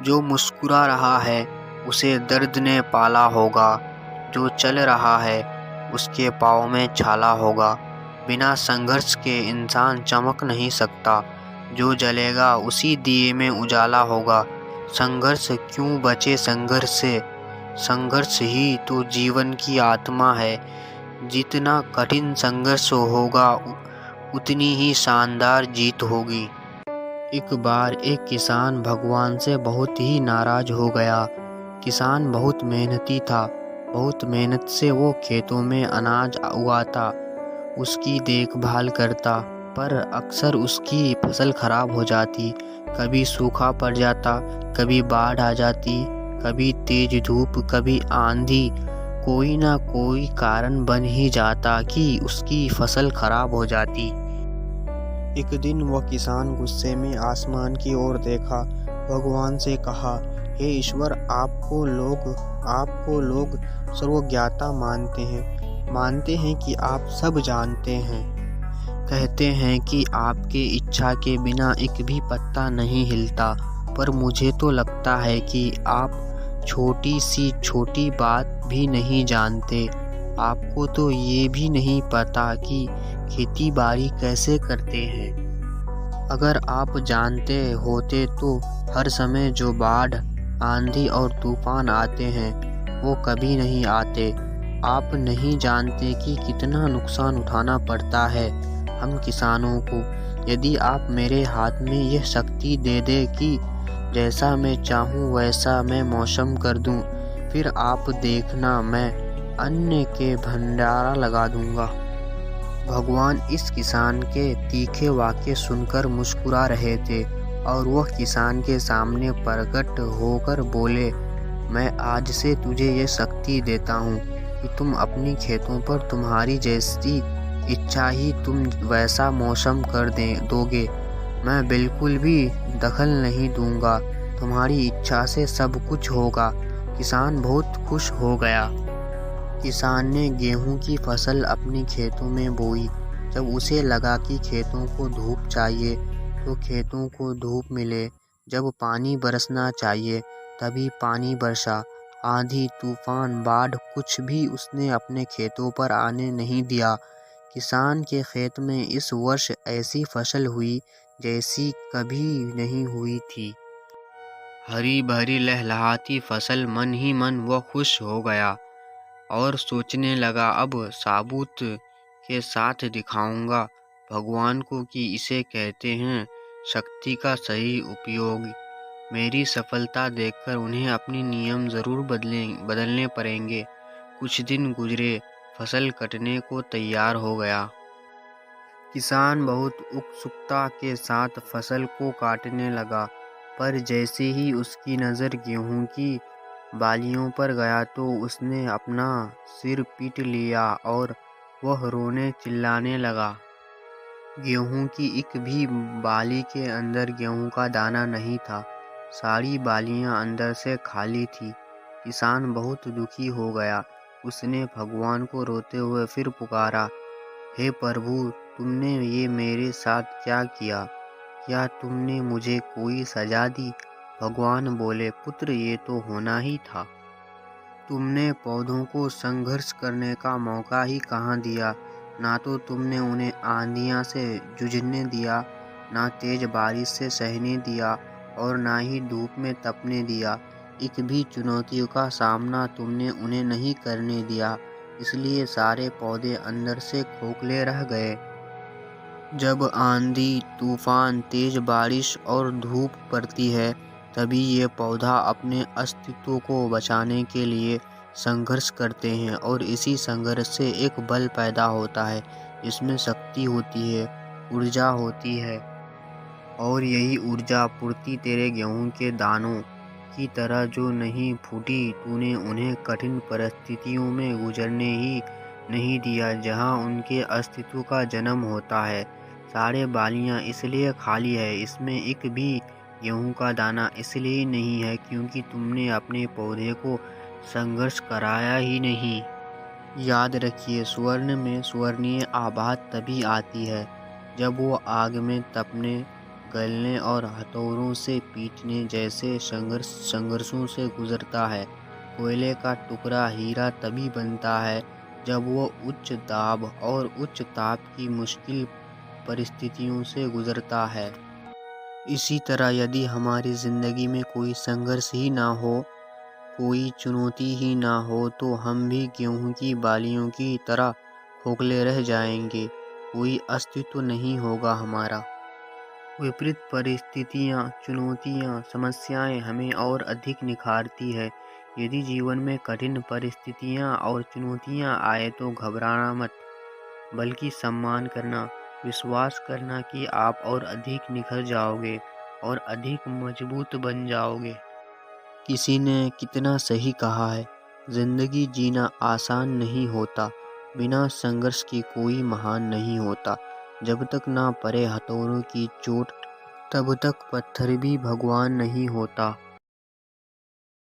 जो मुस्कुरा रहा है उसे दर्द ने पाला होगा, जो चल रहा है उसके पाँव में छाला होगा। बिना संघर्ष के इंसान चमक नहीं सकता, जो जलेगा उसी दिए में उजाला होगा। संघर्ष क्यों बचे संघर्ष से, संघर्ष ही तो जीवन की आत्मा है। जितना कठिन संघर्ष होगा उतनी ही शानदार जीत होगी। एक बार एक किसान भगवान से बहुत ही नाराज हो गया। किसान बहुत मेहनती था, बहुत मेहनत से वो खेतों में अनाज उगाता, उसकी देखभाल करता, पर अक्सर उसकी फसल खराब हो जाती। कभी सूखा पड़ जाता, कभी बाढ़ आ जाती, कभी तेज धूप, कभी आंधी। कोई ना कोई कारण बन ही जाता कि उसकी फसल खराब हो जाती। एक दिन वह किसान गुस्से में आसमान की ओर देखा, भगवान से कहा, हे ईश्वर, आपको लोग सर्वज्ञाता मानते हैं कि आप सब जानते हैं। कहते हैं कि आपके इच्छा के बिना एक भी पत्ता नहीं हिलता, पर मुझे तो लगता है कि आप छोटी सी छोटी बात भी नहीं जानते। आपको तो ये भी नहीं पता कि खेती बाड़ी कैसे करते हैं। अगर आप जानते होते तो हर समय जो बाढ़, आंधी और तूफान आते हैं वो कभी नहीं आते। आप नहीं जानते कि कितना नुकसान उठाना पड़ता है हम किसानों को। यदि आप मेरे हाथ में यह शक्ति दे दे कि जैसा मैं चाहूँ वैसा मैं मौसम कर दूँ, फिर आप देखना मैं अन्न के भंडारा लगा दूँगा। भगवान इस किसान के तीखे वाक्य सुनकर मुस्कुरा रहे थे और वह किसान के सामने प्रकट होकर बोले, मैं आज से तुझे ये शक्ति देता हूँ कि तुम अपनी खेतों पर तुम्हारी जैसी इच्छा ही तुम वैसा मौसम कर दोगे। मैं बिल्कुल भी दखल नहीं दूंगा, तुम्हारी इच्छा से सब कुछ होगा। किसान बहुत खुश हो गया। किसान ने गेहूं की फसल अपनी खेतों में बोई। जब उसे लगा कि खेतों को धूप चाहिए तो खेतों को धूप मिले, जब पानी बरसना चाहिए तभी पानी बरसा। आंधी, तूफान, बाढ़ कुछ भी उसने अपने खेतों पर आने नहीं दिया। किसान के खेत में इस वर्ष ऐसी फसल हुई जैसी कभी नहीं हुई थी। हरी भरी लहलहाती फसल, मन ही मन वह खुश हो गया और सोचने लगा, अब साबूत के साथ दिखाऊंगा भगवान को कि इसे कहते हैं शक्ति का सही उपयोग। मेरी सफलता देखकर उन्हें अपने नियम जरूर बदलने पड़ेंगे। कुछ दिन गुजरे, फसल कटने को तैयार हो गया। किसान बहुत उत्सुकता के साथ फसल को काटने लगा, पर जैसे ही उसकी नज़र गेहूं की बालियों पर गया तो उसने अपना सिर पीट लिया और वह रोने चिल्लाने लगा। गेहूं की एक भी बाली के अंदर गेहूं का दाना नहीं था, सारी बालियां अंदर से खाली थी। किसान बहुत दुखी हो गया। उसने भगवान को रोते हुए फिर पुकारा, हे प्रभु, तुमने ये मेरे साथ क्या किया? क्या तुमने मुझे कोई सजा दी? भगवान बोले, पुत्र, ये तो होना ही था। तुमने पौधों को संघर्ष करने का मौका ही कहाँ दिया। ना तो तुमने उन्हें आंधियाँ से जूझने दिया, ना तेज बारिश से सहने दिया और ना ही धूप में तपने दिया। एक भी चुनौतियों का सामना तुमने उन्हें नहीं करने दिया, इसलिए सारे पौधे अंदर से खोखले रह गए। जब आंधी, तूफान, तेज बारिश और धूप पड़ती है तभी ये पौधा अपने अस्तित्व को बचाने के लिए संघर्ष करते हैं और इसी संघर्ष से एक बल पैदा होता है, इसमें शक्ति होती है, ऊर्जा होती है। और यही ऊर्जा पूर्ति तेरे गेहूं के दानों की तरह जो नहीं फूटी, तूने उन्हें कठिन परिस्थितियों में गुजरने ही नहीं दिया जहां उनके अस्तित्व का जन्म होता है। सारे बालियां इसलिए खाली है, इसमें एक भी गेहूं का दाना इसलिए नहीं है क्योंकि तुमने अपने पौधे को संघर्ष कराया ही नहीं। याद रखिए, स्वर्ण में स्वर्णीय आभा तभी आती है जब वो आग में तपने गलने और हथौड़ों से पीटने जैसे संघर्षों से गुजरता है। कोयले का टुकड़ा हीरा तभी बनता है जब वो उच्च दाब और उच्च ताप की मुश्किल परिस्थितियों से गुजरता है। इसी तरह यदि हमारी ज़िंदगी में कोई संघर्ष ही ना हो, कोई चुनौती ही ना हो, तो हम भी गेहूं की बालियों की तरह खोखले रह जाएंगे। कोई अस्तित्व नहीं होगा हमारा। विपरीत परिस्थितियाँ, चुनौतियाँ, समस्याएं हमें और अधिक निखारती है। यदि जीवन में कठिन परिस्थितियाँ और चुनौतियाँ आए तो घबराना मत, बल्कि सम्मान करना, विश्वास करना कि आप और अधिक निखर जाओगे और अधिक मजबूत बन जाओगे। किसी ने कितना सही कहा है, जिंदगी जीना आसान नहीं होता, बिना संघर्ष के कोई महान नहीं होता। जब तक ना पड़े हथौड़ों की चोट, तब तक पत्थर भी भगवान नहीं होता।